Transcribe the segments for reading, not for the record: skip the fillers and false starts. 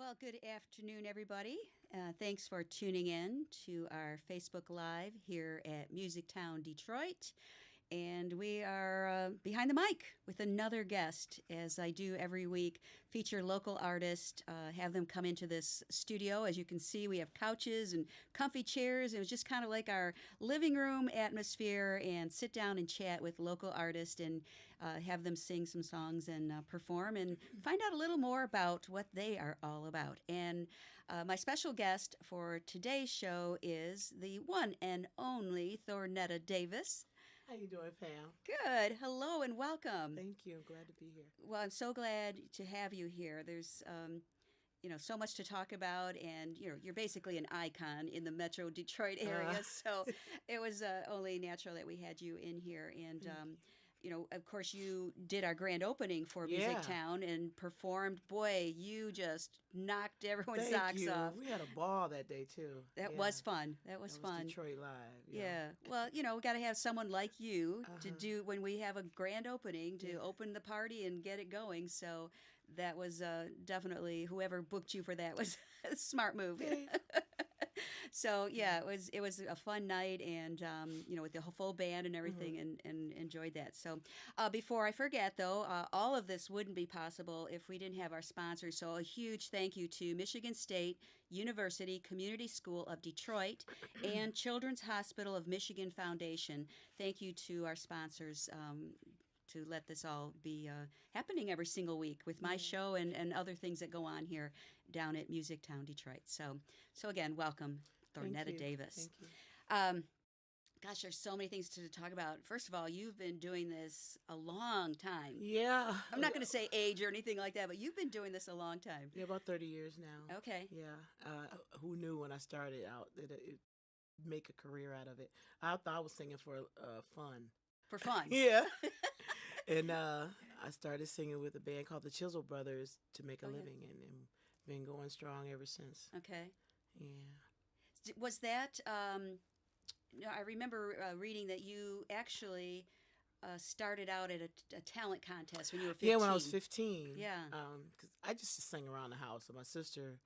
Well, good afternoon, everybody. Thanks for tuning in to our Facebook Live here at Music Town, Detroit. And we are behind the mic with another guest, as I do every week, feature local artists, have them come into this studio. As you can see, we have couches and comfy chairs. It was just kind of like our living room atmosphere, and sit down and chat with local artists and have them sing some songs and perform and find out a little more about what they are all about. And my special guest for today's show is the one and only Thornetta Davis. How you doing, Pam? Good. Hello and welcome. Thank you. I'm glad to be here. Well, I'm so glad to have you here. There's, so much to talk about, and you're basically an icon in the Metro Detroit area. So it was only natural that we had you in here. And of course, you did our grand opening for Music Town and performed. Boy, you just knocked everyone's socks off. We had a ball that day too. That was fun. That was fun. Detroit Live. Yeah. Well, we got to have someone like you to do when we have a grand opening to open the party and get it going. So that was definitely, whoever booked you for that was a smart move. So it was a fun night, and with the full band and everything, and enjoyed that. So before I forget, though, all of this wouldn't be possible if we didn't have our sponsors. So a huge thank you to Michigan State University Community School of Detroit and Children's Hospital of Michigan Foundation. Thank you to our sponsors. To let this all be happening every single week with my show and other things that go on here down at Music Town, Detroit. So again, welcome, Thornetta Davis. Thank you. Gosh, there's so many things to talk about. First of all, you've been doing this a long time. Yeah. I'm not going to say age or anything like that, but you've been doing this a long time. Yeah, about 30 years now. Okay. Yeah. Who knew when I started out that it'd make a career out of it? I thought I was singing for fun. For fun? Yeah. And I started singing with a band called the Chisel Brothers to make a living, and been going strong ever since. Okay. Yeah. Was that, I remember reading that you actually started out at a talent contest when you were 15. Yeah, when I was 15. Yeah. Because I just sang around the house. So my sister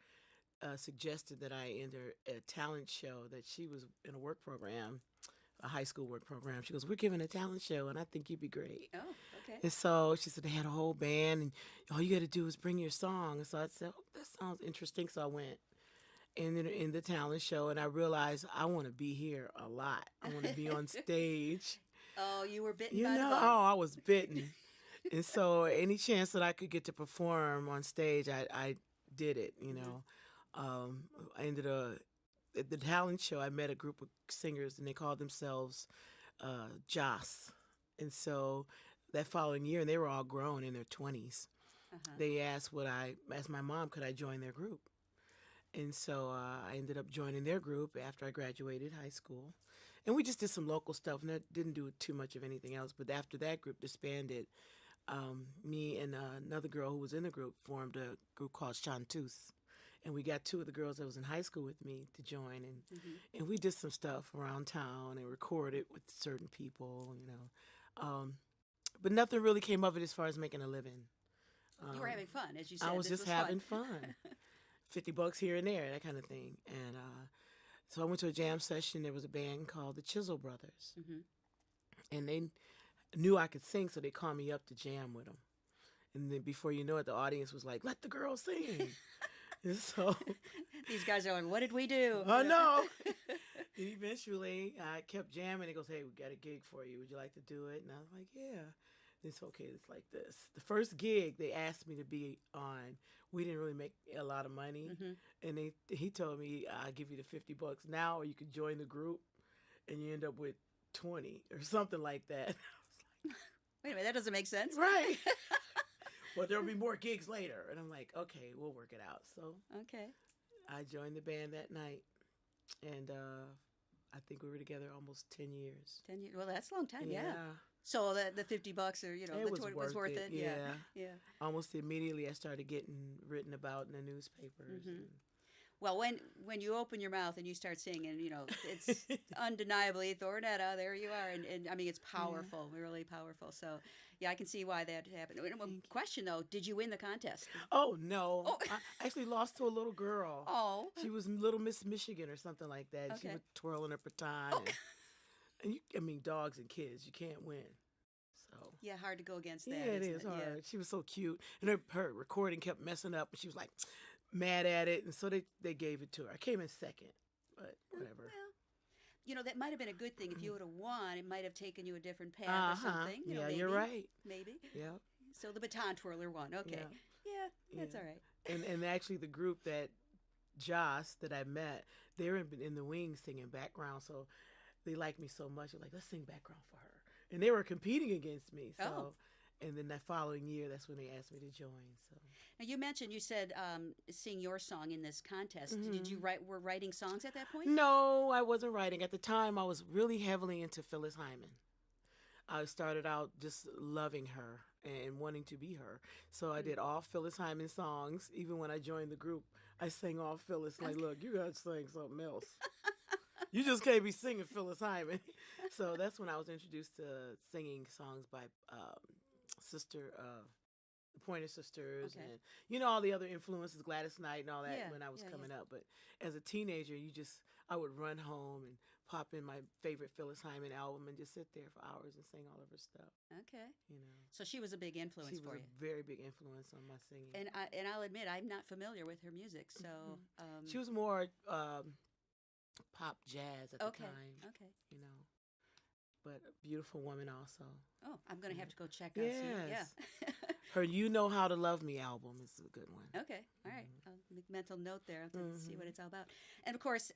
suggested that I enter a talent show, that she was in a work program, a high school work program. She goes, "We're giving a talent show, and I think you'd be great." Oh, okay. And so she said they had a whole band, and all you got to do is bring your song. And so I said, "Oh, that sounds interesting." So I went in the talent show, and I realized I want to be here a lot. I want to be on stage. Oh, you were bitten You by the know, bug. oh, I was bitten. And so any chance that I could get to perform on stage, I did it, I ended at the talent show, I met a group of singers, and they called themselves Joss. And so that following year, and they were all grown in their 20s, they asked my mom, could I join their group? And so I ended up joining their group after I graduated high school. And we just did some local stuff, and that didn't do too much of anything else. But after that group disbanded, me and another girl who was in the group formed a group called Chanteuse. And we got two of the girls that was in high school with me to join. And we did some stuff around town and recorded with certain people, But nothing really came of it as far as making a living. You were having fun, as you said. I was This just having fun. $50 here and there, that kind of thing. And so I went to a jam session. There was a band called the Chisel Brothers. And they knew I could sing, so they called me up to jam with them. And then before you know it, the audience was like, "Let the girl sing." And so These guys are like, what did we do? I know. And eventually I kept jamming. He goes, "Hey, we got a gig for you. Would you like to do it?" And I was like, "Yeah." It's okay. It's like this. The first gig they asked me to be on, we didn't really make a lot of money. And he told me, "I'll give you the $50 now, or you could join the group and you end up with 20 or something like that." I was like, Wait a minute, that doesn't make sense. right. Well, there'll be more gigs later. And I'm like, okay, we'll work it out. So Okay. I joined the band that night, and I think we were together almost 10 years. 10 years. Well, that's a long time. Yeah. So the $50 or It the was 20 was worth it. Yeah. Yeah. Almost immediately I started getting written about in the newspapers. Well, when you open your mouth and you start singing, it's undeniably Thornetta. There you are, and I mean it's powerful, really powerful. So, yeah, I can see why that happened. Question though, did you win the contest? Oh no, Oh, I actually lost to a little girl. oh, She was Little Miss Michigan or something like that. And she okay. was twirling her baton, Oh, and I mean, dogs and kids, you can't win. So yeah, hard to go against that, yeah, it isn't is it? Yeah. hard. She was so cute, and her recording kept messing up, and she was like mad at it, and so they gave it to her. I came in second, but whatever. Well, that might have been a good thing. If you would have won, it might have taken you a different path Uh or huh. something. Yeah, Maybe. you're right. Maybe. Yeah. So the baton twirler won. Okay. Yeah. Yeah, that's Yeah. all right. And actually, the group that Joss that I met, they were in the wings singing background, so they liked me so much. They're like, let's sing background for her, and they were competing against me. So, Oh. and then that following year, that's when they asked me to join. So, Now you said sing your song in this contest. Did you hmm were writing songs at that point? no, I wasn't writing at the time. I was really heavily into Phyllis Hyman. I started out just loving her and wanting to be her. So I Mm. did all Phyllis Hyman songs. Even when I joined the group, I sang all Phyllis. Like, Okay. look, you got to sing something else. You just can't be singing Phyllis Hyman. So that's when I was introduced to singing songs by Sister, the Pointer Sisters, Okay. and all the other influences, Gladys Knight and all that Yeah. when I was Yeah. coming up. But as a teenager, I would run home and pop in my favorite Phyllis Hyman album and just sit there for hours and sing all of her stuff. Yeah. Okay. You know, So she was a big influence she was for a you. very big influence on my singing. And I'll admit I'm not familiar with her music. So Mhm. She was more pop jazz at the okay. time, Okay. you know, but a beautiful woman also. Oh, I'm gonna Yeah. have to go check out. See, yeah. Yes. Her "You Know How to Love Me" album is a good one. Okay. All right. I'll make a mental note there to see what Hmm it's all about. And of course,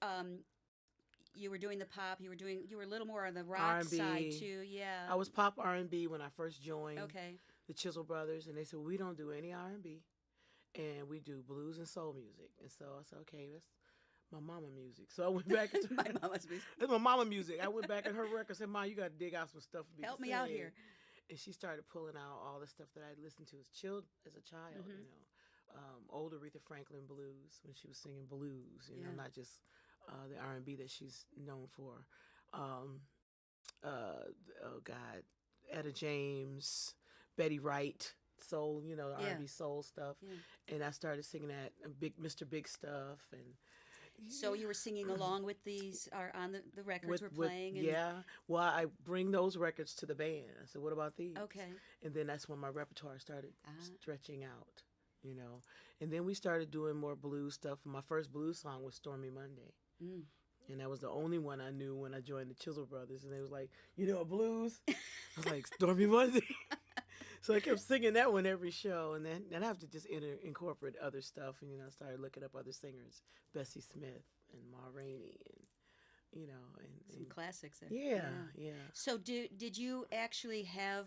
you were doing the pop. You were a little more on the rock R&B. side too. Yeah. I was pop R&B when I first joined Okay. the Chisel Brothers, and they said we don't do any R&B, and we do blues and soul music. And so I said, okay, that's my mama music. So I went back into My mama's music. that's my mama music. I went back in her record and said, "Ma, you got to dig out some stuff for me Help to me out sing." here. And she started pulling out all the stuff that I listened to as a child. Hmm. Old Aretha Franklin blues when she was singing blues. Yeah. Not just the R&B that she's known for. Um, oh God, Etta James, Betty Wright, soul. The Yeah. R&B soul stuff. Yeah. And I started singing that Big Mr. Big stuff and. So you were singing along with these are on the records we're playing. And, yeah. Well, I bring those records to the band. I said, "What about these?" Okay. And then that's when my repertoire started Ah. stretching out. And then we started doing more blues stuff. My first blues song was "Stormy Monday," Mm. and that was the only one I knew when I joined the Chisel Brothers. And they was like, "You know a blues?" I was like, "Stormy Monday." So I kept singing that one every show, and then I have to just incorporate other stuff, and I started looking up other singers, Bessie Smith and Ma Rainey, Some classics there. yeah. So did you actually have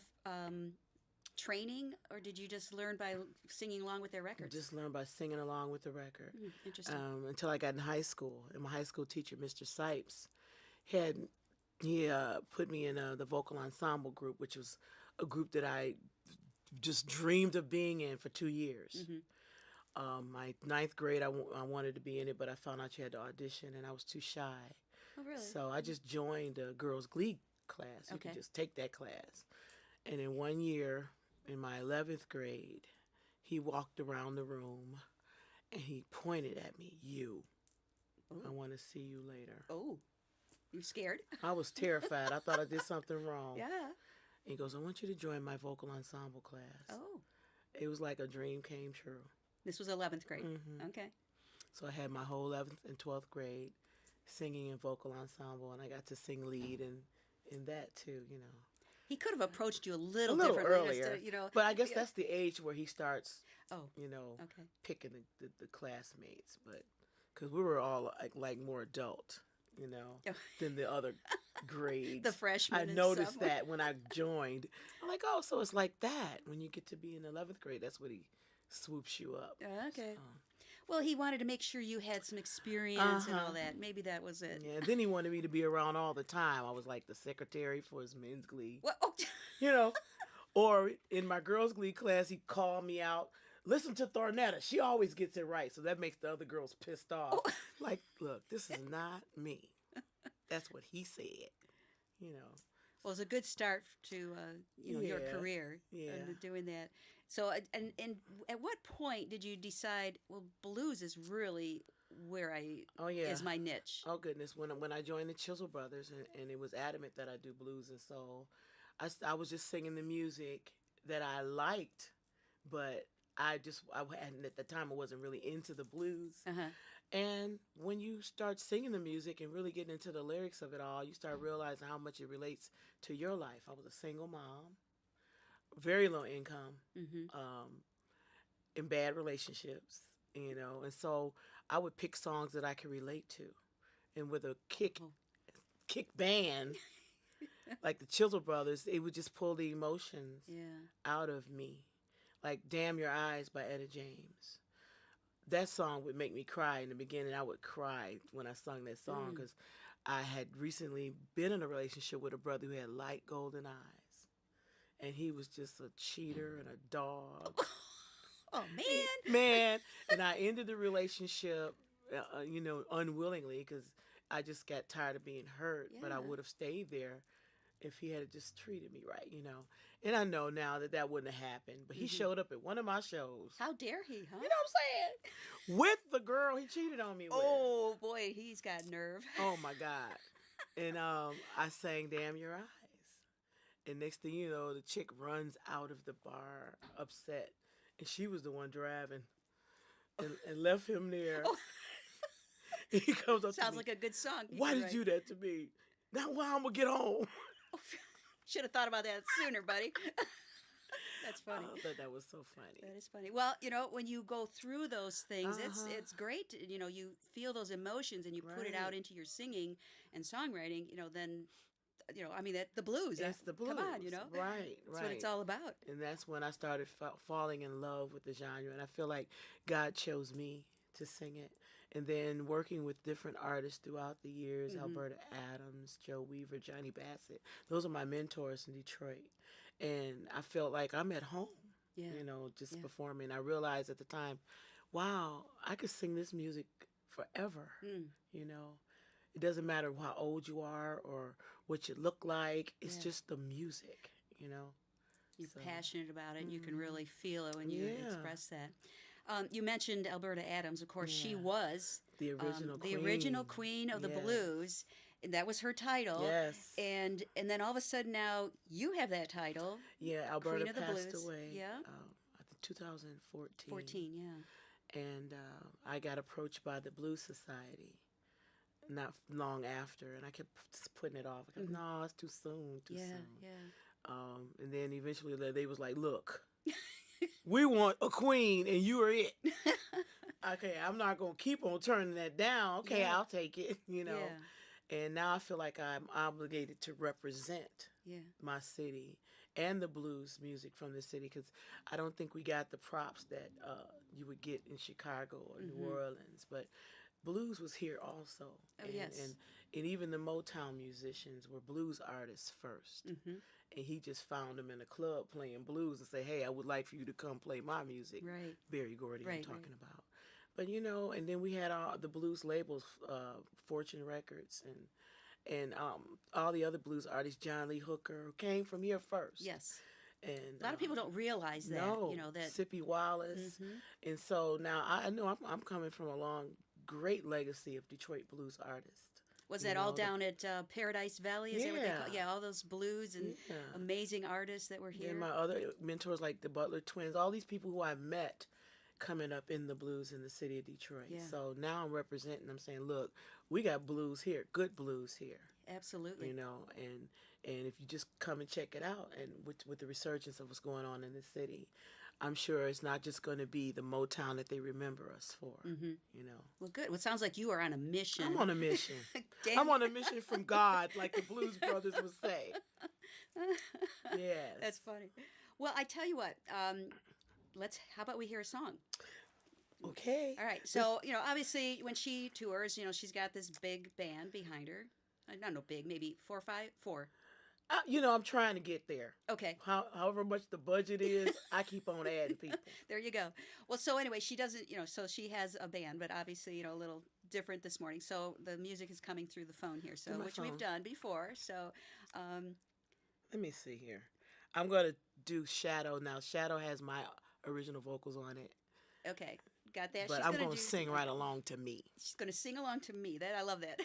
training, or did you just learn by singing along with their records? Just learned by singing along with the record. Interesting. Until I got in high school, and my high school teacher, Mr. Sipes, he put me in the vocal ensemble group, which was a group that I just dreamed of being in for 2 years. Hmm. My ninth grade, I wanted to be in it, but I found out you had to audition, and I was too shy. Oh, really? So I just joined a girls' glee class. You Okay. could just take that class. And in 1 year, in my 11th grade, he walked around the room, and he pointed at me, "You, I Oh. want to see you later." Oh, you scared? I was terrified. I thought I did something wrong. Yeah. He goes, "I want you to join my vocal ensemble class." Oh, It was like a dream came true. this was 11th grade. Hmm Okay. So I had my whole 11th and 12th grade singing in vocal ensemble, and I got to sing lead in that too. He could have approached you a A little little differently. Just earlier, to, but I guess yeah. that's the age where he starts, Oh, you know, okay. picking the classmates. But because we were all like more adult, Oh. than the other grades. The freshmen I and noticed sophomore. that when I joined. I'm like, oh, so it's like that when you get to be in 11th grade. That's what he swoops you up. Okay. So, Well, he wanted to make sure you had some experience and all Uh-huh. that. Maybe that was it. yeah. Then he wanted me to be around all the time. I was like the secretary for his men's glee. What? Oh, you know. Or in my girls' glee class, he'd call me out listen to Thornetta. She always gets it right. So that makes the other girls pissed off. Oh. Like, look, this is not me. That's what he said. You know. Well, it's a good start to your Yeah. career Yeah. doing that. So and at what point did you decide? Well, blues is really where I Oh yeah. is my niche. Oh goodness. When I joined the Chisel Brothers, and it was adamant that I do blues and soul, I was just singing the music that I liked, but I hadn't at the time I wasn't really into the blues. Uh huh. And when you start singing the music and really getting into the lyrics of it all, you start realizing how much it relates to your life. I was a single mom, very low income, Mm-hmm. in bad relationships, and so I would pick songs that I could relate to, and with a Oh, kick band like the Chisel Brothers, it would just pull the emotions yeah. out of me, like "Damn Your Eyes" by Etta James. That song would make me cry in the beginning. I would cry when I sung that song Mm. because I had recently been in a relationship with a brother who had light golden eyes, and he was just a cheater and a dog. Oh man. Man, and I ended the relationship, unwillingly because I just got tired of being hurt. But I Yeah. would have stayed there if he had just treated me right. And I know now that that wouldn't have happened. But he Hmm. showed up at one of my shows. How dare he, huh? You know what I'm saying? With the girl he cheated on me with. Oh boy, he's got nerve. Oh my God. And I sang "Damn Your Eyes." And next thing you know, the chick runs out of the bar upset. And she was the one driving and left him there. Oh, He comes up to sounds me. like a good song. Why did Right. you do that to me? Now why I'm gonna get home? Should have thought about that sooner, buddy. That's funny. I thought that was so funny. That is funny. Well, when you go through those things, Uh-huh. it's great. You feel those emotions and you put it out Right. into your singing and songwriting. Then I mean that the blues. It's the blues. Come on, Right, that's what it's all about. And that's when I started falling in love with the genre. And I feel like God chose me to sing it. And then working with different artists throughout the years, Hmm. Alberta Adams, Joe Weaver, Johnny Bassett. Those are my mentors in Detroit. And I felt like I'm at home, Yeah. just Yeah. performing. I realized at the time, wow, I could sing this music forever. Mm. It doesn't matter how old you are or what you look like. It's Yeah. just the music. You're So, passionate about it. You can mhm. really feel it when you Yeah. express that. You mentioned Alberta Adams. Of course, she Yeah. was The original the queen. original queen of the Yes. blues. And that was her title. Yes. And then all of a sudden now you have that title, Yeah, Alberta Queen of the passed Blues. away. Yeah. I think 2014. 14. Yeah. And I got approached by the Blues Society not long after, and I kept just putting it off. I kept, Mhm. no, it's too soon, too Yeah. soon. Yeah. And then eventually they was like, look, we want a queen, and you are it. Okay, I'm not going to keep on turning that down. Okay, Yeah. I'll take it. Yeah. And now I feel like I'm obligated to represent Yeah. my city and the blues music from the city because I don't think we got the props that you would get in Chicago or New Mhm. Orleans. But blues was here also. Oh, yes. And even the Motown musicians were blues artists first. Mm-hmm. And he just found them in a club playing blues and say, hey, I would like for you to come play my music. Right. Barry Gordy, Right, I'm talking about. But and then we had all the blues labels, Fortune Records, and all the other blues artists, John Lee Hooker, who came from here first. Yes. And A lot of people don't realize that. no, That. Sippy Wallace. Mhm. And so now I know I'm coming from a long, great legacy of Detroit blues artists. Was You that all know, the- down at Paradise Valley? Is that what they call? Yeah. Yeah, all those blues and Yeah. amazing artists that were here. And my other mentors, like the Butler Twins, all these people who I met coming up in the blues in the city of Detroit. Yeah. So now I'm representing them, saying, look, we got blues here, good blues here. Absolutely. And if you just come and check it out, and with the resurgence of what's going on in the city, I'm sure it's not just going to be the Motown that they remember us for. Hmm. You know, Well, good. Well, it sounds like you are on a mission. I'm on a mission. Damn. I'm on a mission from God, like the Blues Brothers would say. Yes. That's funny. Well, I tell you what. How about we hear a song? Okay. All right. So, obviously when she tours, she's got this big band behind her. Not no big, maybe four or five, four. I'm trying to get there. Okay. However much the budget is, I keep on adding people. There you go. Well, so anyway, she doesn't, so she has a band, but obviously, a little different this morning. So the music is coming through the phone here, so Through my which we've phone. done before. So, Let me see here. I'm gonna do Shadow now. Shadow has my original vocals on it, okay, got that. but She's I'm gonna gonna do, sing right along to me. She's gonna sing along to me. That I love that.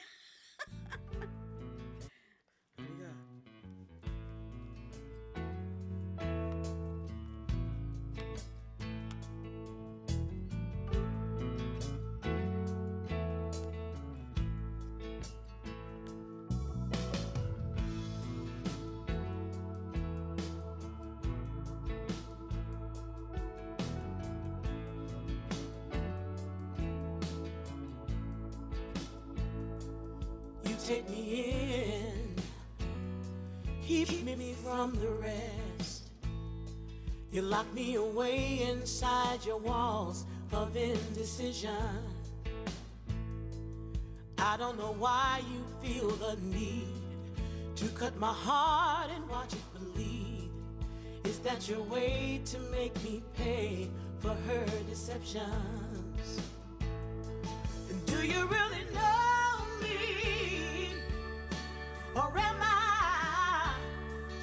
Here we go. You take me in, keep me from the rest. You lock me away inside your walls of indecision. I don't know why you feel the need to cut my heart and watch it bleed. Is that your way to make me pay for her deceptions? And do you really know me? Or am I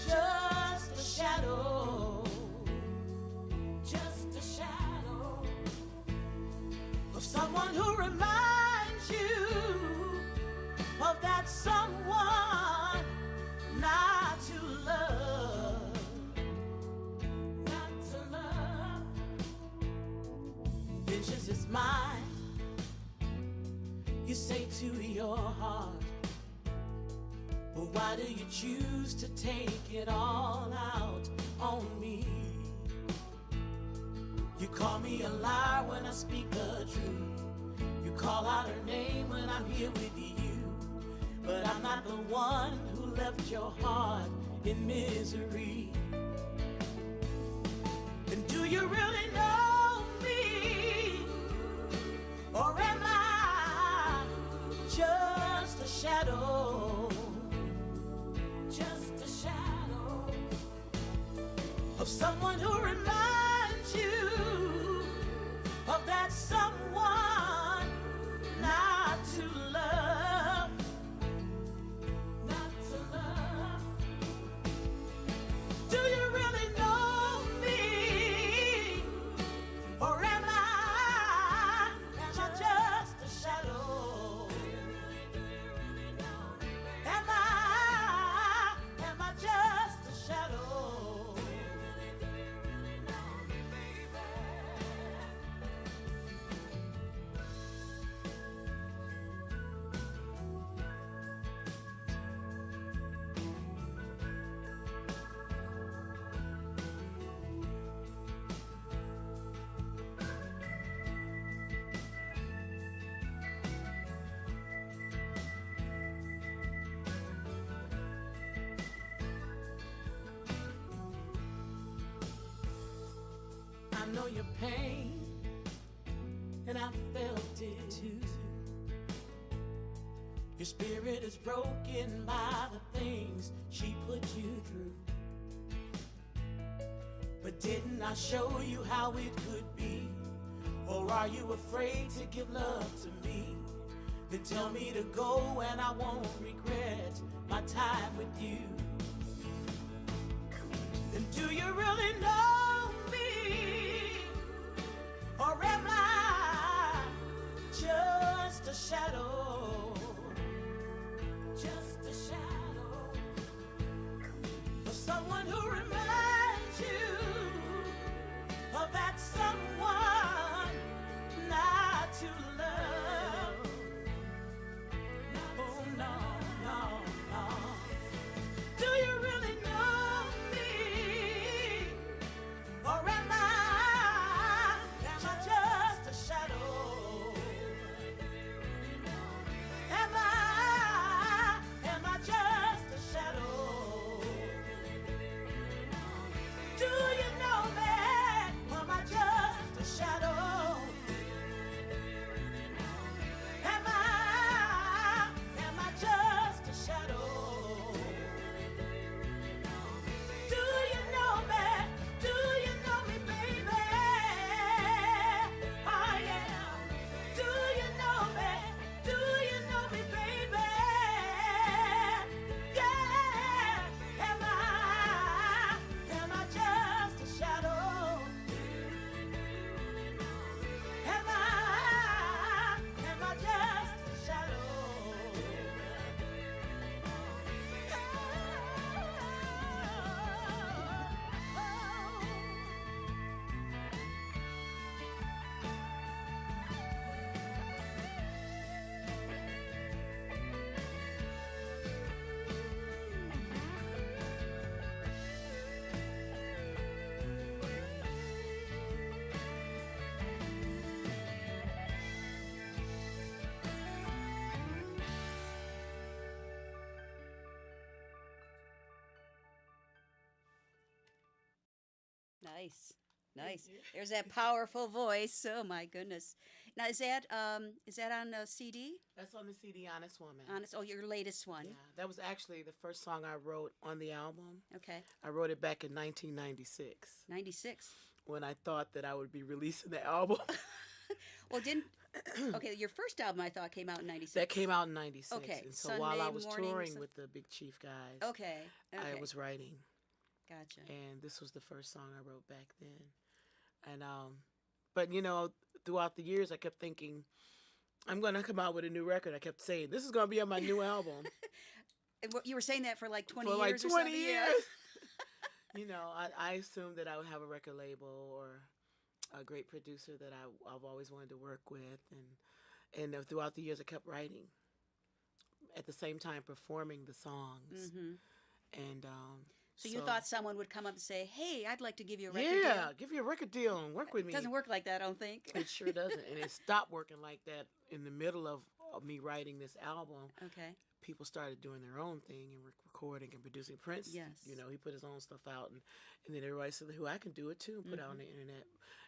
just a shadow? Just a shadow of someone who reminds you of that someone not to love. Not to love. Vengeance is mine, you say to your heart. But why do you choose to take it all out on me? You call me a liar when I speak the truth. You call out her name when I'm here with you. But I'm not the one who left your heart in misery. And do you really know me? Or am I just a shadow? Just a shadow of someone who reminds you of that someone not to love. Not to love. Do you really know me? Or am I just a shadow? Am I just a shadow? I know your pain, and I felt it too. Your spirit is broken by the things she put you through. But didn't I show you how it could be? Or are you afraid to give love to me? Then tell me to go and I won't regret my time with you. And do you really know me? Or am I just a shadow? Just a shadow of someone who reminds you of that someone not to love. Oh no, no, no. Do you really know me? Or am I just a shadow? Am I just a shadow? Nice. Nice. you. There's that powerful voice. Oh my goodness. Now is that on a CD? That's on the CD, Honest Woman. Honest. Oh, your latest one. Yeah, that was actually the first song I wrote on the album. Okay. I wrote it back in 1996 96. when I thought that I would be releasing the album. Well, didn't okay, your first album I thought came out in 96. That came out in 96. Okay, And so while I Sunday was morning, touring with the Big Chief guys, Okay. Okay. I was writing. Gotcha. And this was the first song I wrote back then. And but you know, throughout the years I kept thinking I'm going to come out with a new record. I kept saying this is going to be on my new album. And you were saying that for like 20 For years like or 20 something? years. Yeah. You know, I assumed that I would have a record label or a great producer that I've always wanted to work with, and throughout the years I kept writing at the same time performing the songs. Mhm. And So you thought someone would come up and say, "Hey, I'd like to give you a record yeah, deal." give you a record deal and work with me. It doesn't work like that, I don't think. It sure doesn't, and it stopped working like that in the middle of me writing this album. Okay. People started doing their own thing and recording and producing. Prince, Yes. you know, he put his own stuff out, and then everybody said, "Who I can do it too," and put it out on the internet.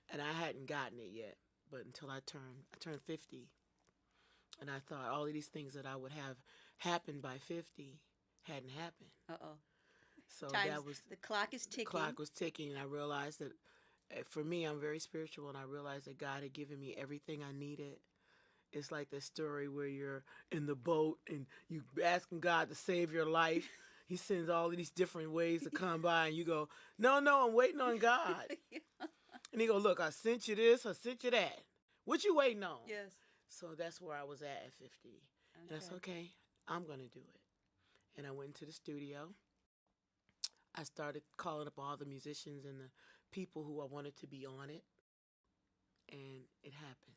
And I hadn't gotten it yet, but until I turned 50, and I thought all of these things that I would have happen by 50 hadn't happened. Uh-oh. So Times, that was the clock is ticking. clock was ticking, and I realized that for me, I'm very spiritual, and I realized that God had given me everything I needed. It's like the story where you're in the boat and you asking God to save your life. He sends all of these different ways to come by, and you go, "No, I'm waiting on God." And he go, "Look, I sent you this, I sent you that. What you waiting on?" Yes. So that's where I was at 50. And I said, okay, I'm going to do it. And I went into the studio. I started calling up all the musicians and the people who I wanted to be on it. And it happened,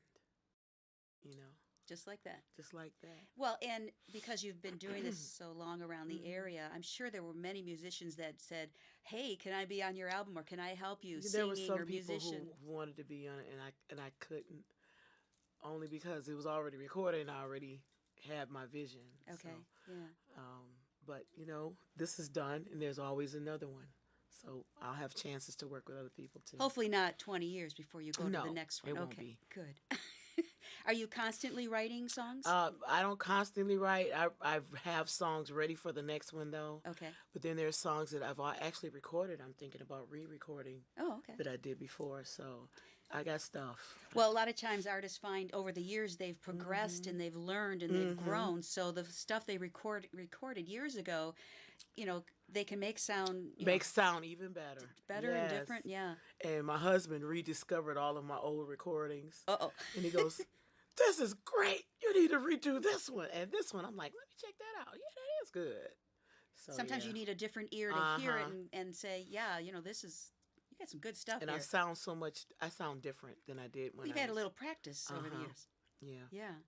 you know, Just like that. just like that. Well, and because you've been doing this so long around the Mhm. area, I'm sure there were many musicians that said, "Hey, can I be on your album, or can I help you There were singing some or people musician?" who wanted to be on it, and I couldn't, only because it was already recorded and I already had my vision. Okay. So, Yeah. but you know, this is done, and there's always another one. So I'll have chances to work with other people too. Hopefully not 20 years before you go No, to the next one. it won't Okay. be. Good. Are you constantly writing songs? I don't constantly write. I have songs ready for the next one though. Okay. But then there's songs that I've actually recorded. I'm thinking about re-recording Oh, okay. that I did before. So I got stuff. Well, a lot of times artists find over the years they've progressed and they've learned and they've grown. So the stuff they recorded years ago, they can make sound Makes sound even better. better and Yes. different. Yeah. And my husband rediscovered all of my old recordings. Uh-oh. And he goes, "This is great. You need to redo this one and this one." I'm like, "Let me check that out. Yeah, that is good." So, Sometimes yeah. you need a different ear to hear it Uh-huh. and say, "Yeah, this is you got some good stuff And here." I sound different than I did when You've I had a was- little practice over the Uh-huh. years. Yeah. Yeah.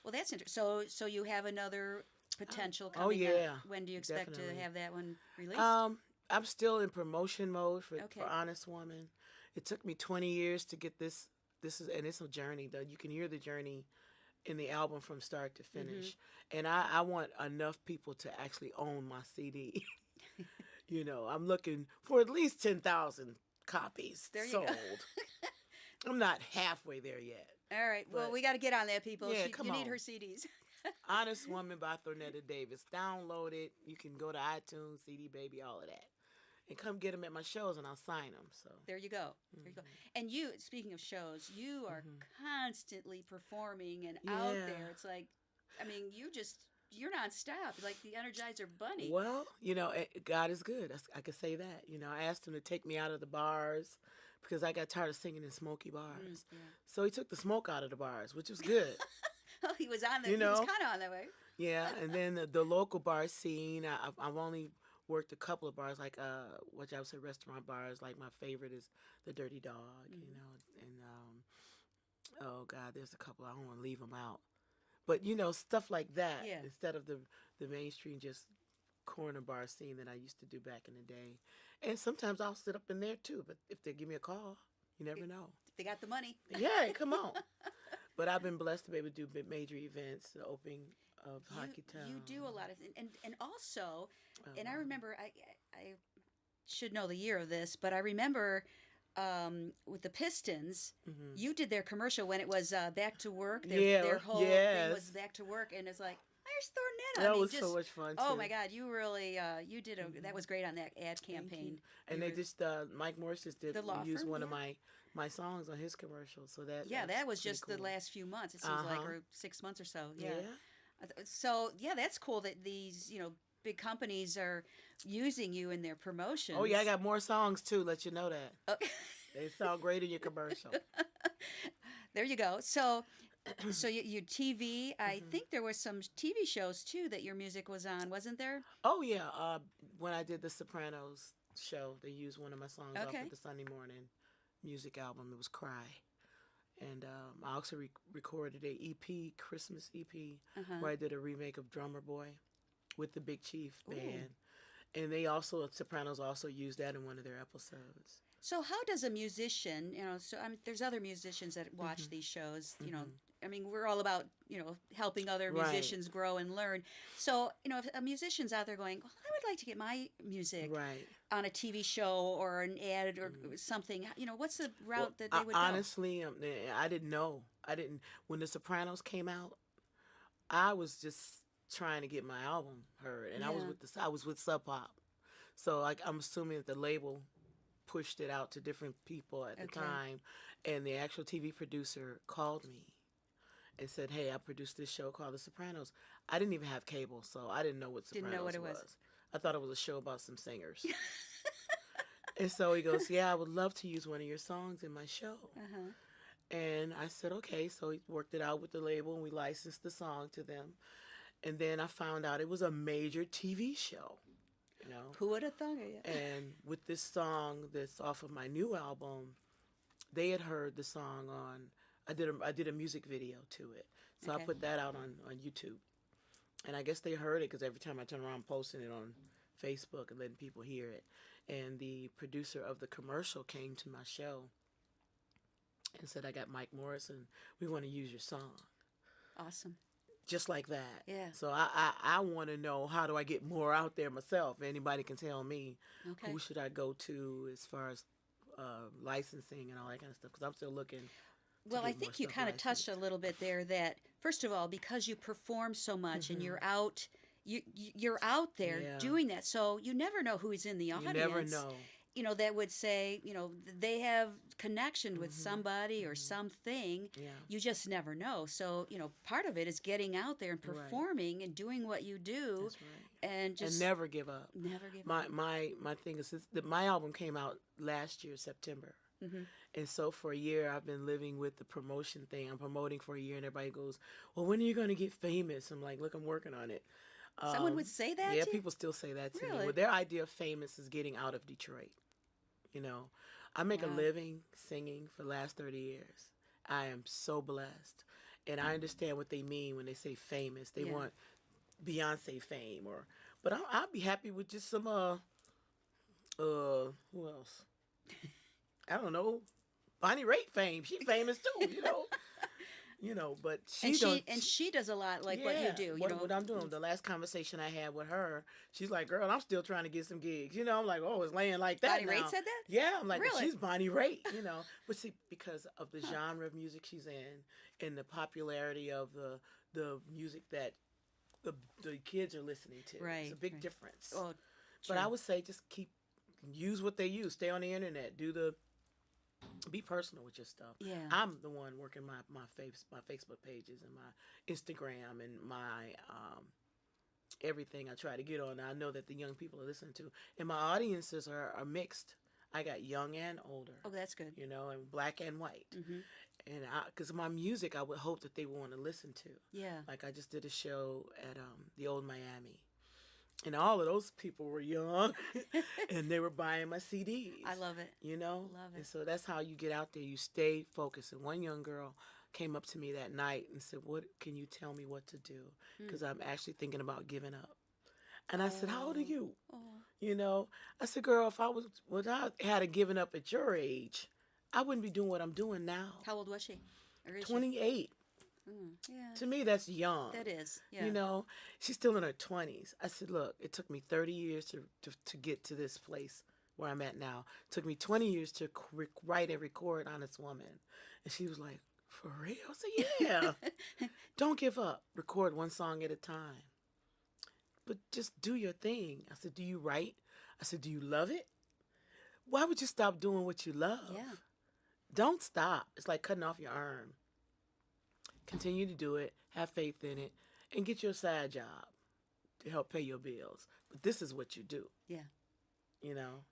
Well, that's interesting. So you have another potential Oh, coming yeah, up. When do you expect definitely. to have that one released? I'm still in promotion mode Okay. for Honest Woman. It took me 20 years to get this. And it's a journey, though. You can hear the journey in the album from start to finish. Mm-hmm. And I want enough people to actually own my CD. I'm looking for at least 10,000 copies There you sold. go. I'm not halfway there yet. All right. Well, but- we got to get on that, people. Yeah, You come need on. her CDs. Honest Woman by Thornetta Davis. Download it. You can go to iTunes, CD Baby, all of that. And come get them at my shows and I'll sign them. So There you go. There you go. And you, speaking of shows, you are constantly performing and out Yeah. there. It's like, you're nonstop, like the Energizer Bunny. Well, God is good. I can say that. I asked him to take me out of the bars because I got tired of singing in smoky bars. Yeah. So he took the smoke out of the bars, which was good. Oh, he was on the. You He was know? kind of on that way. Yeah, and then the local bar scene, I've only worked a couple of bars, like which I would say restaurant bars. Like my favorite is the Dirty Dog, and oh God, there's a couple. I don't want to leave them out, but stuff like that Yeah. instead of the mainstream just corner bar scene that I used to do back in the day. And sometimes I'll sit up in there too, but if they give me a call, you never know. They got the money. Yeah, come on. But I've been blessed to be able to do major events, the opening of Hockey Town. You do a lot of things, and also, and I Um, remember I should know the year of this, but I remember with the Pistons, Hmm. you did their commercial when it was Back to Work. Their Yeah, whole thing was yes. Back to Work, and it's like, there's Thornetta. I That mean, was so just much fun oh too. my God, you really you did that Hmm. was great on that ad Thank you. campaign. And You they were just Mike Morris just did the law use firm, one of yeah. my songs on his commercial, so Yeah, that's that was pretty just the cool. last few months. It seems Uh like, huh. or 6 months or so. Yeah. Yeah. So yeah, that's cool that these big companies are using you in their Oh yeah, I promotions. got more songs too. Let you know that Oh, they sound great in your commercial. there you go. So you TV. I Hmm. think there were some TV shows too that your music was on, wasn't there? Oh yeah, when I did the Sopranos show, they used one of my songs off of Okay. the Sunday morning music album. It was "Cry," and I also recorded a EP, Christmas EP, Uh huh. where I did a remake of Drummer Boy with the Big Chief Ooh. band, and they also Sopranos also used that in one of their episodes. So how does a musician, so I mean, there's other musicians that watch Hmm. these shows, Hmm. I mean, we're all about, helping other Right, musicians grow and learn. So, if a musician's out there going, well, I would like to get my music right. on a TV show or an ad or Mhm. something, what's the Well, route that they would go? honestly, I didn't know. I didn't when the Sopranos came out. I was just trying to get my album heard, and Yeah. I was with Sub Pop, so I'm assuming that the label pushed it out to different people at the Okay. time, and the actual TV producer called me and said, "Hey, I produced this show called The Sopranos." I didn't even have cable, so I didn't know what Didn't know what Sopranos it was. was. I thought it was a show about some singers. And so he goes, "Yeah, I would love to use one of your songs in my show." Uh-huh. And I said, "Okay." So he worked it out with the label, and we licensed the song to them. And then I found out it was a major TV show, you know. Who would have thought it? And with this song that's off of my new album, they had heard the song on. I did a music video to it, so I Okay. put that out on YouTube. And I guess they heard it because every time I turn around, I'm posting it on Facebook and letting people hear it. And the producer of the commercial came to my show and said, "I got Mike Morris, and we want to use your song." Awesome. Just like that. Yeah. So I want to know, how do I get more out there myself? Anybody can tell me Okay. who should I go to as far as licensing and all that kind of stuff, because I'm still looking to Well, I get more think you stuff kind of touched a licensed. little bit there that first of all, because you perform so much and Hmm. you're out, you're out there Yeah, doing that, so you never know who is in the you never audience. know. That would say, they have connection with Hmm. somebody or Hmm. something. Yeah, You just never know. So, part of it is getting out there and right. performing and doing what you do That's right. and And just never give up. never give My up. my my thing is this, that my album came out last year, September. Hmm. And so for a year, I've been living with the promotion thing. I'm promoting for a year, and everybody goes, "Well, when are you going to get famous?" I'm like, "Look, I'm working on it." Someone would Um, say that yeah, to you? people still say that to me. Well, Really? their idea of famous is getting out of Detroit. You know, I make a Wow. living singing for the last 30 years. I am so blessed. And I understand what they mean when they say famous. They Yeah. want Beyonce fame, but I'll be happy with just some, who else? I don't know. Bonnie Raitt fame. She famous too, you know. But And she don't. she does a lot like what you Yeah, do, what I'm doing. The last conversation I had with her, she's like, "Girl, I'm still trying to get some gigs." I'm like, "Oh, it's laying like that Bonnie Raitt now." said that? Yeah, I'm like, "Well, Really? she's Bonnie Raitt," But see, because of the Huh. genre of music she's in and the popularity of the music that the the kids are listening to, it's Right, a big right. difference. Oh, But I true. would say just use what they use. Stay on the internet. Be personal with your stuff. Yeah. I'm the one working my Facebook pages and my Instagram and my everything I try to get on. I know that the young people are listening to, and my audiences are mixed. I got young and older, Oh, that's good. and black and white. Hmm. And because my music, I would hope that they would want to listen to. Yeah. Like I just did a show at the Old Miami, and all of those people were young, and they were buying my CDs. I love it. Love And it. so that's how you get out there. You stay focused. And one young girl came up to me that night and said, "What can you tell me what to do? Mm. Because I'm actually thinking about giving up." And I said, "How old are Oh. you?" Oh. I said, "Girl, if I had a given up at your age, I wouldn't be doing what I'm doing now." How old was she? Or is she? 28. Yeah. To me, that's young. That is. Yeah. You know, she's still in her 20s. I said, "Look, it took me 30 years to get to this place where I'm at now. Took me 20 years to write and record Honest Woman. And she was like, for real? I said, yeah. Don't give up. Record one song at a time. But just do your thing. I said, do you write? I said, do you love it? Why would you stop doing what you love? Yeah. Don't stop. It's like cutting off your arm. Continue to do it. Have faith in it. And get your side job to help pay your bills. But this is what you do. Yeah. You know?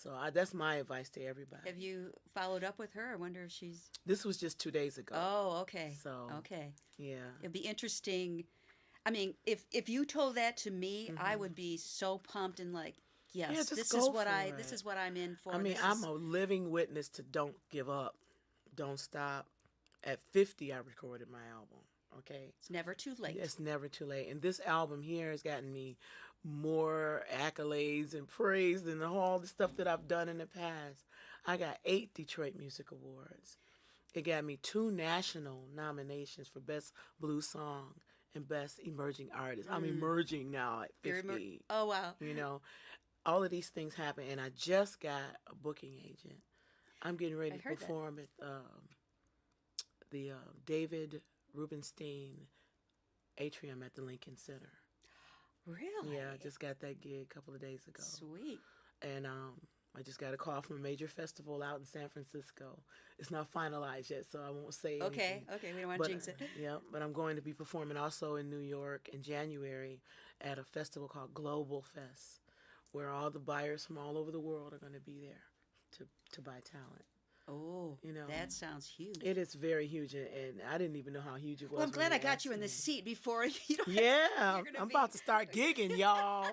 So that's my advice to everybody. Have you followed up with her? I wonder if she's... This was just 2 days ago. Oh, okay. So, okay. Yeah. It'd be interesting. I mean, if you told that to me, I would be so pumped and like, yes, Yeah, just this go is what for this it. is what I'm in for. I mean, I'm a living witness to don't give up. Don't stop. At 50, I recorded my album. Okay? It's never too late. It's never too late. And this album here has gotten me more accolades and praise than all the stuff that I've done in the past. I got 8 Detroit Music Awards. It got me 2 national nominations for Best Blues Song and Best Emerging Artist. I'm emerging now at 50. Oh, wow. You know, all of these things happen. And I just got a booking agent. I'm getting ready to perform at the David Rubenstein Atrium at the Lincoln Center. Really? Yeah, I just got that gig a couple of days ago. Sweet. And I just got a call from a major festival out in San Francisco. It's not finalized yet, so I won't say anything. Okay, we don't want to jinx it. Yeah, but I'm going to be performing also in New York in January at a festival called Global Fest, where all the buyers from all over the world are going to be there to buy talent. Oh, you know, that sounds huge. It is very huge, and I didn't even know how huge it was. Well, I'm glad I got you in the seat before you don't Yeah, I'm about to start gigging, y'all.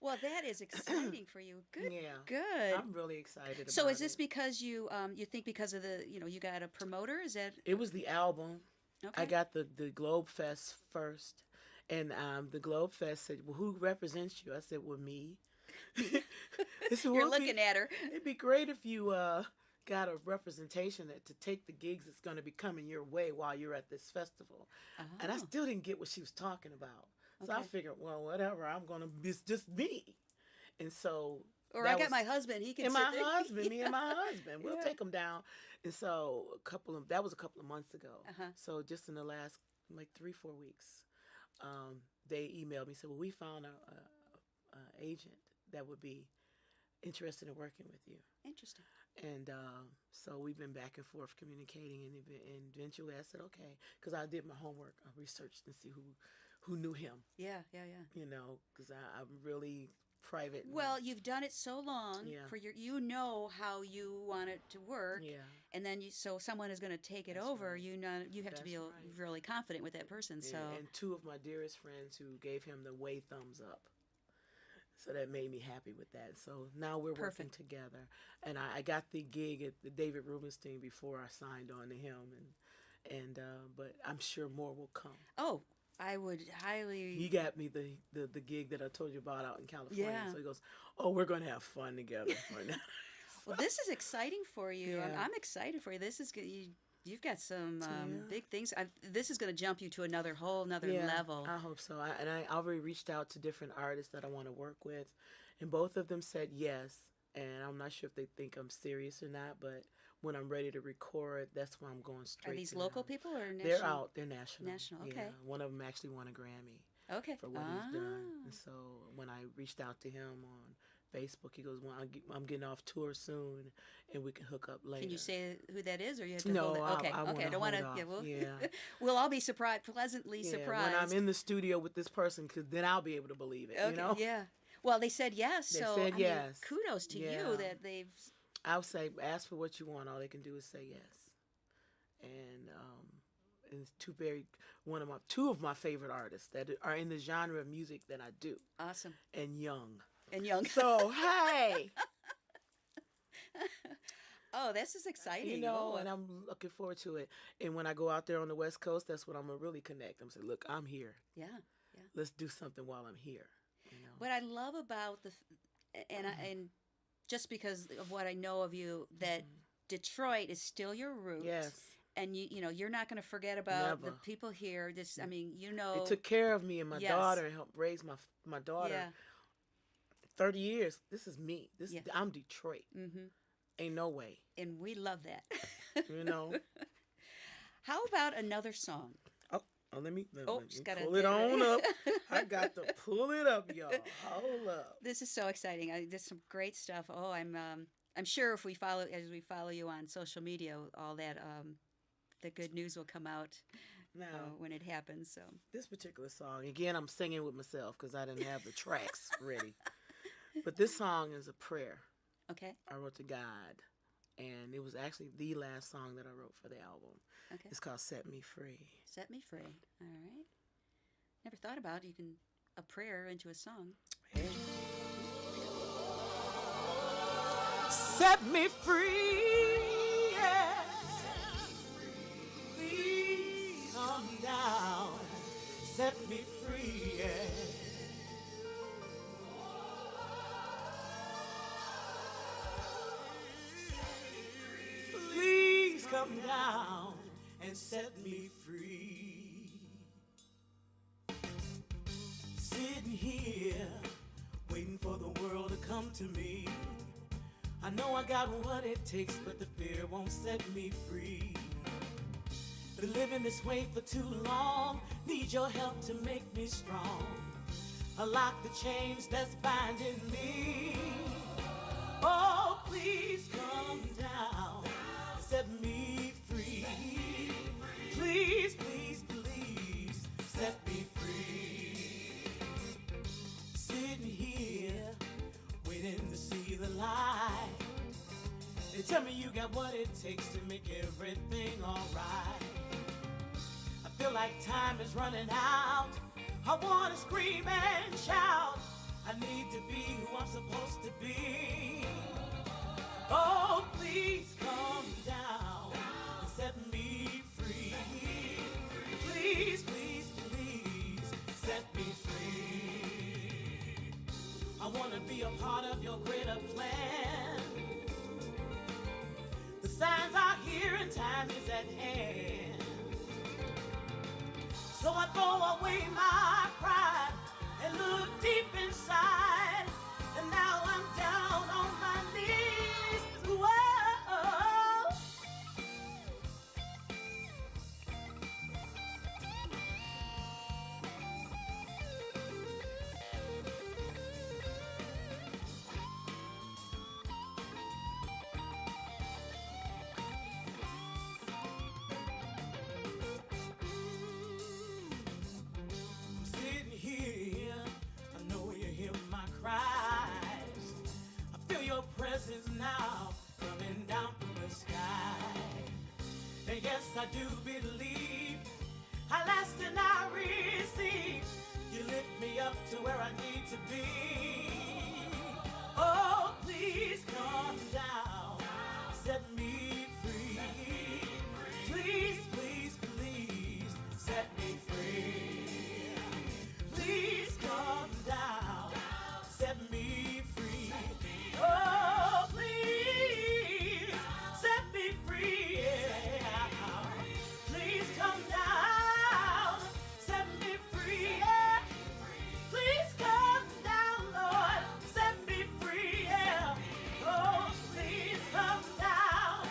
Well, that is exciting for you. Good. Yeah. Good. I'm really excited So about is this it. because you think because of the, you got a promoter? Is that... It was the album. Okay. I got the Globe Fest first. And the Globe Fest said, well, who represents you? I said, well, me. They said, well, You're looking at her. It'd be great if you got a representation to take the gigs that's going to be coming your way while you're at this festival. Oh. And I still didn't get what she was talking about. So Okay. I figured, well, whatever, I'm going to be, it's just me. And so... Or I got my husband. He can and sit my there. husband, me Yeah. and my husband. We'll Yeah. take him down. And so that was a couple of months ago. Uh-huh. So just in the last like 3-4 weeks, they emailed me, said, well, we found a agent that would be interested in working with you. Interesting. And so we've been back and forth communicating, and eventually I said, okay, because I did my homework. I researched and see who knew him. Yeah. You know, because I'm really private. Well, you've done it so long Yeah. for you know how you want it to work. Yeah. And then so someone is going to take it That's over. right. You have to be That's right. really confident with that person. Yeah, So and 2 of my dearest friends who gave him the way thumbs up. So that made me happy with that. So now we're working together. And I got the gig at the David Rubenstein before I signed on to him. But I'm sure more will come. Oh, I would highly... He got me the gig that I told you about out in California. Yeah. So he goes, oh, we're going to have fun together right now. Well, this is exciting for you. Yeah. I'm excited for you. This is good. You've got some Yeah. big things. This is going to jump you to another Yeah, level. I hope so. I already reached out to different artists that I want to work with, and both of them said yes. And I'm not sure if they think I'm serious or not, but when I'm ready to record, that's when I'm going straight. Are these to local them. people or national? They're out. They're national. National, okay. Yeah, one of them actually won a Grammy Okay. for what he's done. And so when I reached out to him on Facebook, he goes, well, I'm getting off tour soon, and we can hook up later. Can you say who that is, or you have to No, hold it? Okay, I okay. I don't want to. hold Yeah, off. we'll, Yeah. we'll all be pleasantly Yeah, surprised. when I'm in the studio with this person, because then I'll be able to believe it. Okay, You know? yeah. Well, they said yes, They so said I yes. mean, kudos to you Yeah. that they've. I'll say, ask for what you want. All they can do is say yes. And it's two of my favorite artists that are in the genre of music that I do. Awesome. And young. And young. So hey, Oh, this is exciting. you know, Oh, and I'm looking forward to it. And when I go out there on the West Coast, that's when I'm gonna really connect. I'm saying, look, I'm here. yeah. Let's do something while I'm here. You know. What I love about and just because of what I know of you, that Detroit is still your roots. Yes. And you're not going to forget about the Never. people here. They took care of me and my Yes. daughter and helped raise my daughter Yeah. 30 years. This is me. Yeah. I'm Detroit. Mm-hmm. Ain't no way. And we love that. You know. How about another song? Let me Just gotta pull it on up. I got to pull it up, y'all. Hold up. This is so exciting. There's some great stuff. Oh, I'm sure if we follow you on social media, all that the good news will come out Now, when it happens. So this particular song, again, I'm singing with myself because I didn't have the tracks ready. But this song is a prayer okay, I wrote to God, and it was actually the last song that I wrote for the album. okay. It's called "Set Me Free." Set me free. All right. Never thought about you can a prayer into a song. Hey. Set me free, yeah. Please come down. Set me free, yeah. Please come down and set me free. Sitting here, waiting for the world to come to me. I know I got what it takes, but the fear won't set me free. Been living this way for too long, need your help to make me strong. Unlock the chains that's binding me. Oh, please come down, set me free. Please, please, please, set me free. Sitting here, waiting to see the light. They tell me you got what it takes to make everything alright. I feel like time is running out. I wanna scream and shout. I need to be who I'm supposed to be. Oh, please come down and set me free. Please, please, please, set me free. I wanna be a part of your greater plan. The signs are here and time is at hand. So I throw away my pride and look deep inside. And now I'm down on my knees. Whoa. I'm sitting here, I know you hear my cries. I feel your presence now coming down from the sky. And yes, I do believe I last and I receive. You lift me up to where I need to be. Oh, please come down, set me free. Please, please, please, set me free. Please come down, set me free. Oh, please, set me free. Yeah. Please come down, set me free. Yeah. Please come down, Lord, set me free. Yeah. Oh, please come down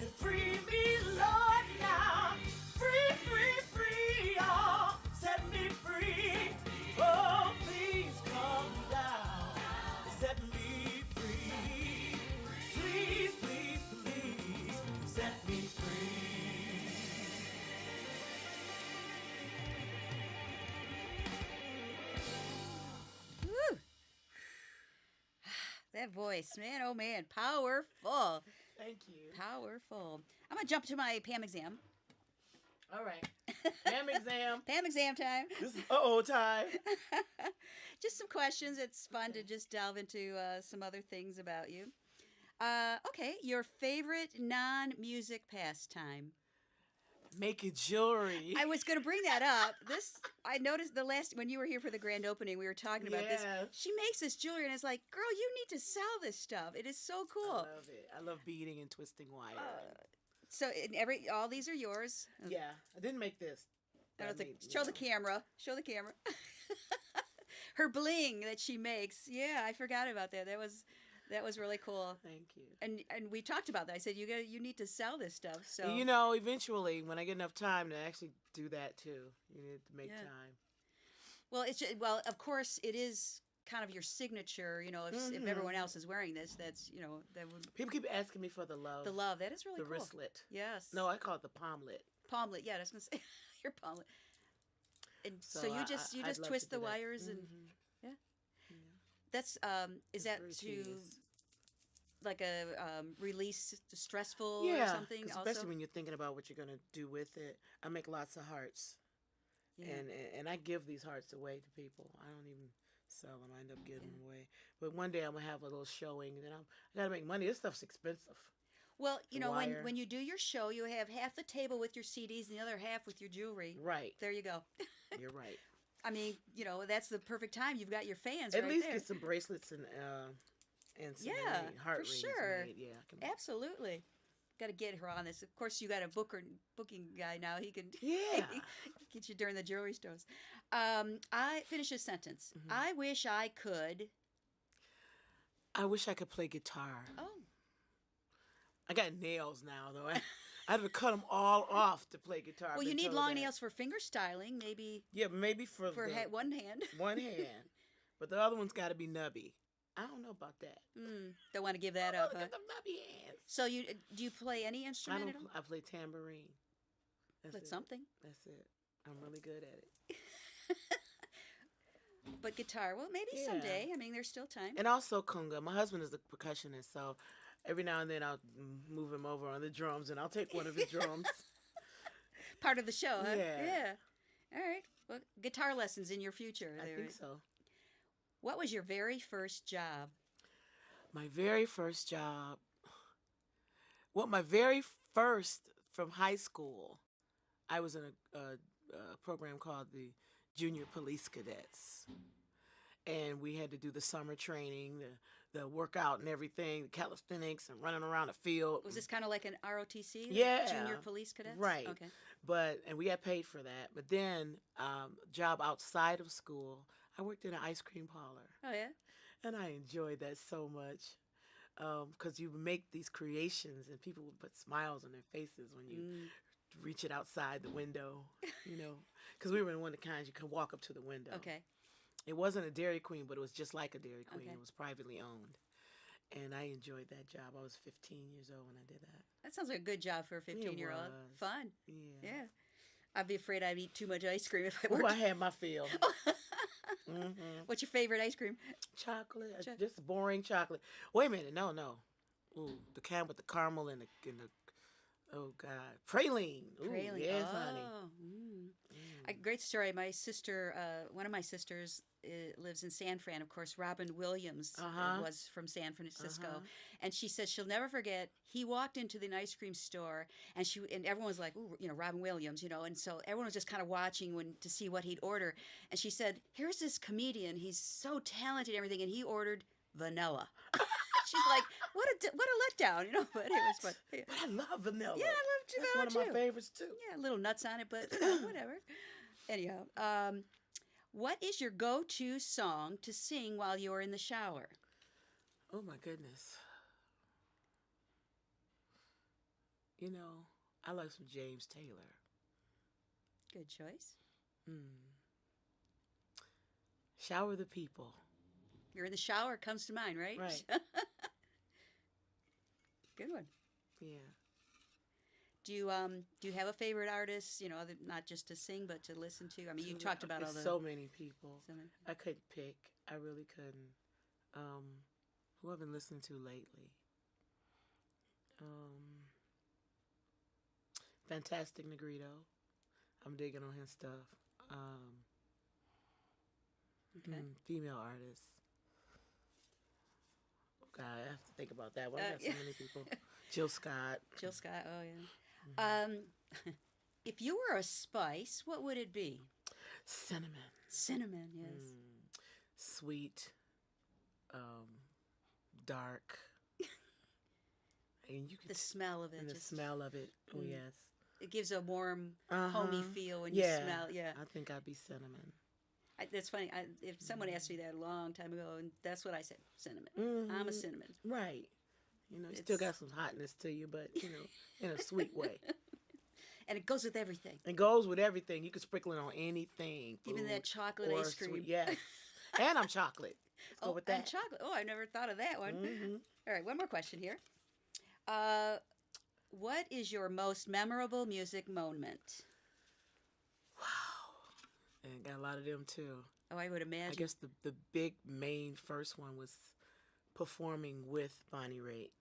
and free me, Lord, now. Free, free, free, oh, set me free. Oh, please come down and set me free. Please, please, please, set me free. Woo! That voice, man, oh man, powerful, Thank you. powerful. I'm gonna jump to my Pam exam. All right. Pam exam. Pam exam time. This is time. Just some questions. It's fun to just delve into some other things about you. Okay, your favorite non-music pastime. Making jewelry. I was going to bring that up. I noticed when you were here for the grand opening, we were talking about this. Yes. She makes this jewelry, and it's like, girl, you need to sell this stuff. It is so I cool. love it. I love beading and twisting wire. So all these are yours. Yeah, I didn't make this. I don't think. Show the camera. Show the camera. her bling that she makes. Yeah, I forgot about that. That was really cool. Thank you. And we talked about that. I said you need to sell this stuff. So Eventually, when I get enough time to actually do that too, you need to make time. Well, of course, it is kind of your signature. If everyone else is wearing this, that's that would. People keep asking me for the love. The love, that is really the cool. wristlet. Yes. No, I call it the palmlet. Palmlet. Yeah, I was gonna say your palmlet. And so I just twist the wires and yeah. That's is that to tedious. like a release stressful or something? Especially Also? when you're thinking about what you're gonna do with it. I make lots of hearts. Yeah. And I give these hearts away to people. I don't even sell them. I end up giving them away. But one day I'm gonna have a little showing, and then I gotta make money. This stuff's expensive. Well, when you do your show, you have half the table with your CDs and the other half with your jewelry. Right. There you go. You're right. I mean, that's the perfect time. You've got your fans At right least there. get some bracelets and some heart rings. Sure. Made. Yeah, Absolutely. Got to get her on this. Of course, you got a booking guy now. He can get you during the jewelry stores. I finish a sentence. Mm-hmm. I wish I could. I wish I could play guitar. Oh. I got nails now, though. I had to cut them all off to play guitar. Well, you need long nails for finger styling, maybe. Yeah, maybe for one hand. One hand, but the other one's got to be nubby. I don't know about that. Don't want to give that up, huh? Look at the nubby hands. So do you play any instrument at all? I play tambourine. That's something. That's it. I'm really good at it. But guitar, well, maybe someday. I mean, there's still time. And also conga. My husband is a percussionist, so every now and then I'll move him over on the drums, and I'll take one of his drums. Part of the show, huh? Yeah. All right. Well, guitar lessons in your future. I think so. What was your very first job? My very first job. Well, my very first from high school, I was in a program called the Junior Police Cadets. And we had to do the summer training, the workout and everything, the calisthenics and running around the field. Was this kind of like an ROTC? Yeah. Junior Police Cadets? Right. Okay. And we got paid for that. But then, job outside of school, I worked in an ice cream parlor. Oh, yeah? And I enjoyed that so much. Because you make these creations and people would put smiles on their faces when you reach it outside the window, Because we were in one of the kinds you can walk up to the window. Okay. It wasn't a Dairy Queen, but it was just like a Dairy Queen. Okay. It was privately owned. And I enjoyed that job. I was 15 years old when I did that. That sounds like a good job for a 15-year-old. was. Fun. Yeah. I'd be afraid I'd eat too much ice cream if I worked. Oh, I had my fill. What's your favorite ice cream? Chocolate. Just boring chocolate. Wait a minute. No. Ooh, the can with the caramel and the oh, God. Praline. Ooh, Praline. Yes, honey. A great story. My sister, one of my sisters lives in San Fran. Of course, Robin Williams was from San Francisco. And she said she'll never forget, he walked into the ice cream store and everyone was like, ooh, Robin Williams, and so everyone was just kind of watching to see what he'd order. And she said, here's this comedian. He's so talented and everything. And he ordered vanilla. She's like, what a letdown, But it was fun. Yeah. But I love vanilla. Yeah, I love vanilla. That's one of my favorites too. Yeah, little nuts on it, but whatever. Anyhow, what is your go-to song to sing while you're in the shower? Oh my goodness. I like some James Taylor. Good choice. Shower the People. You're in the shower, it comes to mind, right? Right. Good one. Yeah. Do you have a favorite artist? Not just to sing, but to listen to. I mean, you talked about all the so many people. I couldn't pick. I really couldn't. Who I've been listening to lately? Fantastic Negrito. I'm digging on his stuff. Female artists. God, I have to think about that one. I got so many people. Jill Scott. Jill Scott. Oh yeah. If you were a spice, what would it be? Cinnamon. Cinnamon. Yes. Sweet. Dark. And the smell of it. And the smell of it. Oh yes. It gives a warm, homey feel when you smell. Yeah. I think I'd be cinnamon. That's funny. If someone asked me that a long time ago, and that's what I said, cinnamon. I'm a cinnamon. Right. You still got some hotness to you, but, in a sweet way. And it goes with everything. It goes with everything. You can sprinkle it on anything. Even that chocolate or ice cream. Sweet. Yes. And I'm chocolate. Let's go with that. And chocolate. Oh, I never thought of that one. Mm-hmm. All right, one more question here. What is your most memorable music moment? Wow. And got a lot of them, too. Oh, I would imagine. I guess the big main first one was performing with Bonnie Raitt.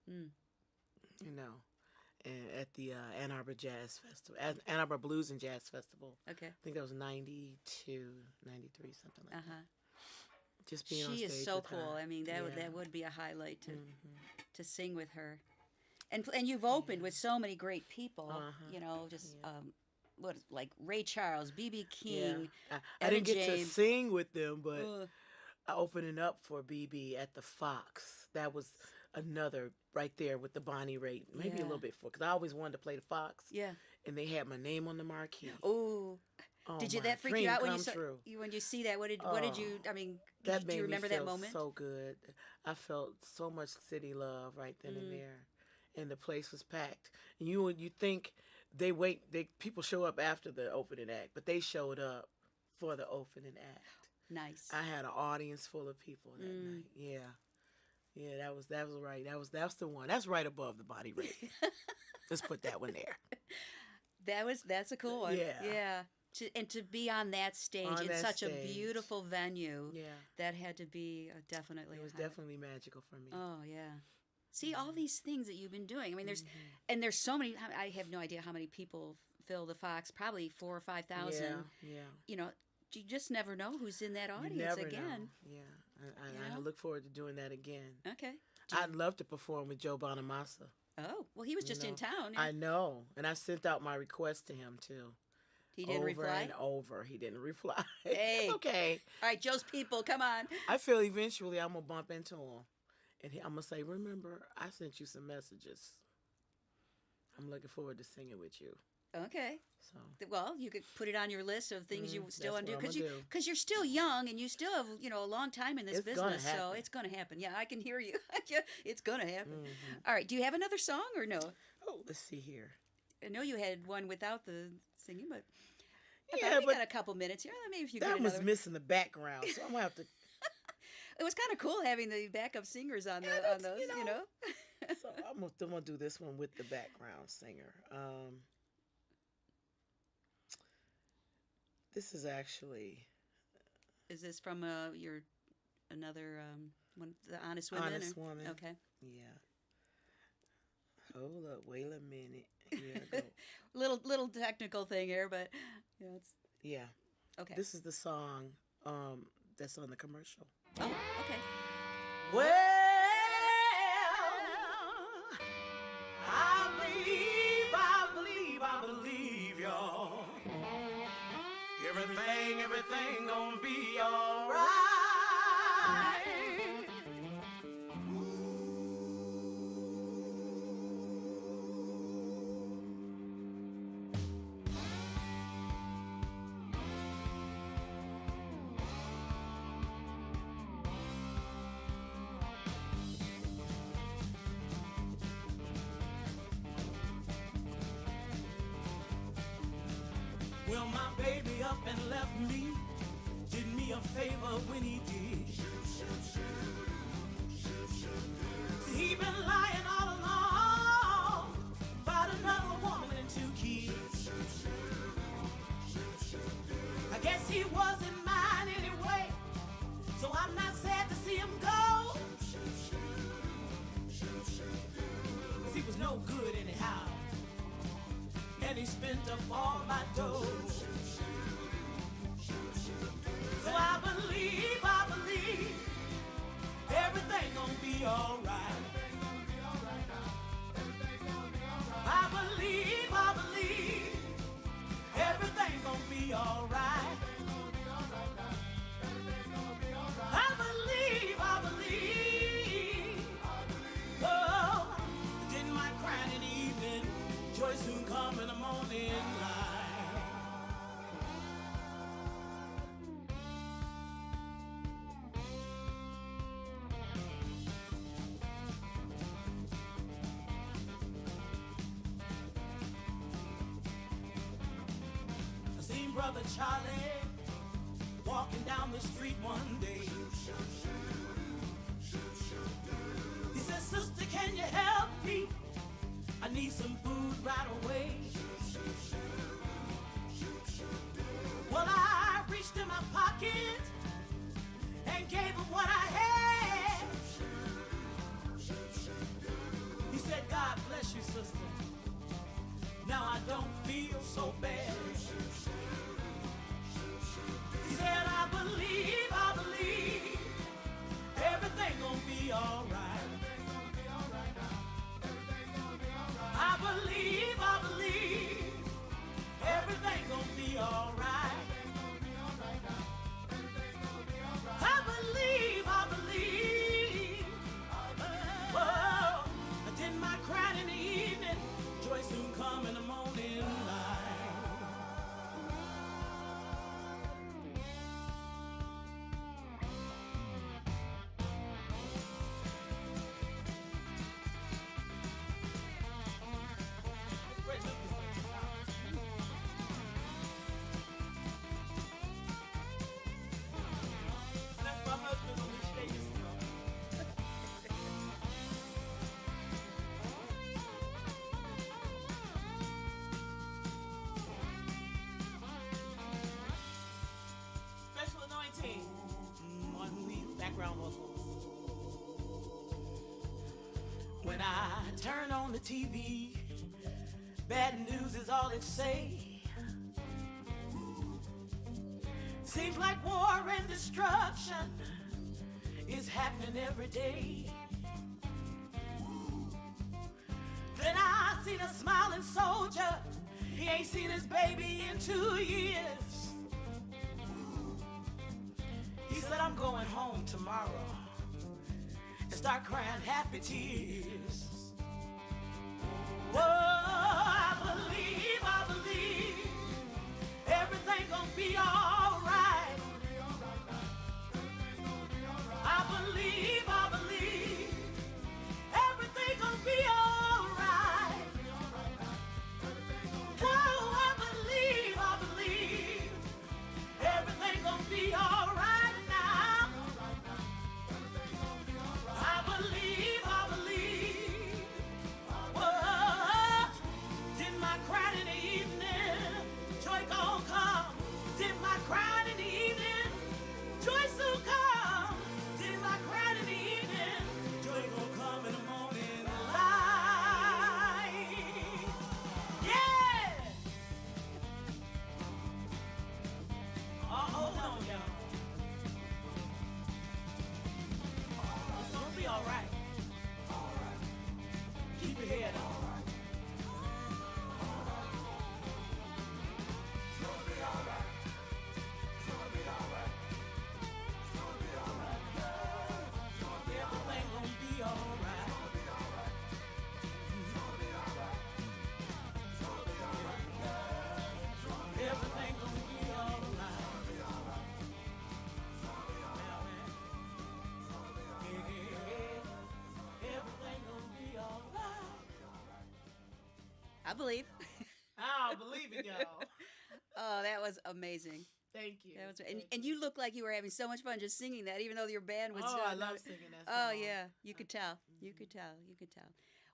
And at the Ann Arbor Jazz Festival, Ann Arbor Blues and Jazz Festival. Okay. I think that was 92, 93, something like that. Just being on she stage is so with cool. her. I mean, that would be a highlight to sing with her. And you've opened with so many great people. Like Ray Charles, B.B. King. Yeah. I didn't get to sing with them, but opening up for B.B. at the Fox. That was another right there with the Bonnie Raitt. Maybe a little bit because I always wanted to play the Fox. Yeah. And they had my name on the marquee. Oh. Did that freak you out when you see that? What did you? I mean, do you remember that moment? So good. I felt so much city love right then and there, and the place was packed. And you think people show up after the opening act, but they showed up for the opening act. Nice. I had an audience full of people that night. Yeah, that was right. That's the one. That's right above the Bonnie Raitt. Let's put that one there. That's a cool one. Yeah. And to be on that stage in such a beautiful venue, that had to be definitely. It was definitely magical for me. Oh yeah, see all these things that you've been doing. I mean, there's so many. I have no idea how many people fill the Fox. Probably 4,000 or 5,000. Yeah. You just never know who's in that audience again. Know. Yeah, I look forward to doing that again. Okay. I'd love to perform with Joe Bonamassa. Oh well, he was just in town. I know, and I sent out my request to him too. He didn't reply? Over and over. He didn't reply. Hey. It's okay. All right, Joe's people, come on. I feel eventually I'm going to bump into him. And I'm going to say, remember, I sent you some messages. I'm looking forward to singing with you. Okay. So. Well, you could put it on your list of things you still want to do. Because you're still young and you still have, a long time in this business. So it's going to happen. Yeah, I can hear you. It's going to happen. All right. Do you have another song or no? Oh, let's see here. I know you had one without the singing, but we got a couple minutes here. Maybe if you that was missing the background, so I'm gonna have to. It was kind of cool having the backup singers on those, So I'm gonna do this one with the background singer. This is actually. Is this from your another one, the Honest Women? Honest Woman. Okay. Yeah. Hold up, wait a minute. Here little technical thing here, but it's okay. This is the song that's on the commercial. Oh, okay. Well, I believe, y'all. Everything gonna be all right. Well, my baby up and left me, did me a favor when he did. See, he been lying all along about another woman and 2 kids. I guess he wasn't mine anyway, so I'm not sad to see him go. 'Cause he was no good anyhow, and he spent up all my dough. So I believe everything gonna be alright. I believe everything gonna be alright. I believe. Oh, didn't mind crying in the evening, joy soon come in the morning light. brother Charlie walking down the street one day. He said, sister, can you help me? I need some food right away. Well, I reached in my pocket and gave him what I had. He said, God bless you, sister. Now I don't feel so bad. He said, I believe everything gonna be all right. I believe everything gonna be all right. I believe. Whoa, I did my crying in the evening. Joy soon come in the morning light. That's my husband on the stage. Special anointing on the background vocals. When I turn on the TV, bad news is all it say. Seems like war and destruction is happening every day. Then I seen a smiling soldier. He ain't seen his baby in 2 years. He said, I'm going home tomorrow and start crying happy tears. Whoa, I believe everything gonna be all right. I believe everything gonna be all right. Whoa, I believe everything gonna be all right now. I believe. Whoa, did my cry in the evening, joy gon' come. Did my cry in the evening, joy soon come. Did my cry in the evening, joy gon' come in the morning light. Yeah. Hold on, y'all. It's gonna be all right. Keep your head on. Everything gonna be all right. Everything gonna be all right. Everything gonna be all right. I believe. I believe it, y'all. Oh, that was amazing. Thank you. That was, and you look like you were having so much fun just singing that, even though your band was. I love singing that song. Oh yeah, you could tell. You could tell.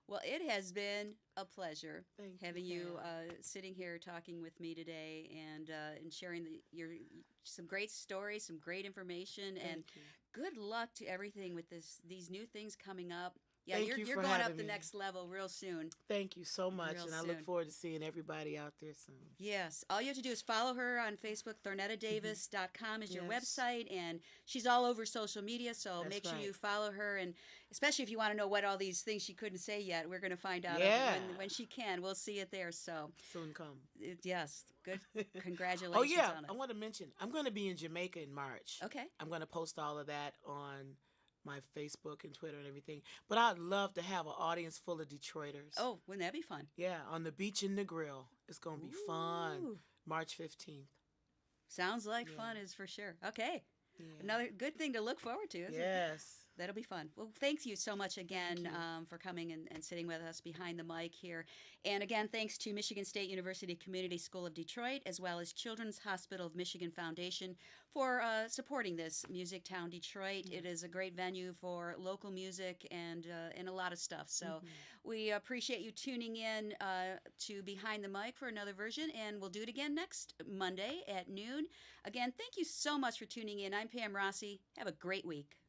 Well, it has been a pleasure having you sitting here talking with me today and sharing some great stories, some great information, and good luck to everything with these new things coming up. Yeah, you're going up the next level real soon. Thank you so much, Real and I soon. look forward to seeing everybody out there soon. Yes. All you have to do is follow her on Facebook. ThornettaDavis.com is your Yes. website, and she's all over social media, so That's make sure right. you follow her, and especially if you want to know what all these things she couldn't say yet, we're going to find out Yeah. when she can. We'll see it there. So, Soon come. yes, good. Congratulations Oh yeah, on it. I want to mention I'm going to be in Jamaica in March. Okay. I'm going to post all of that on my Facebook and Twitter and everything. But I'd love to have an audience full of Detroiters. Oh, wouldn't that be fun? Yeah, on the beach in the grill. It's going to be fun. Ooh. March 15th. Sounds like Yeah. fun is for sure. Okay. Yeah. Another good thing to look forward to, isn't it? Yes. That'll be fun. Well, thank you so much again you. for coming and sitting with us behind the mic here. And again, thanks to Michigan State University Community School of Detroit, as well as Children's Hospital of Michigan Foundation for supporting this Music Town Detroit. It is a great venue for local music and a lot of stuff. So we appreciate you tuning in to Behind the Mic for another version, and we'll do it again next Monday at noon. Again, thank you so much for tuning in. I'm Pam Rossi. Have a great week.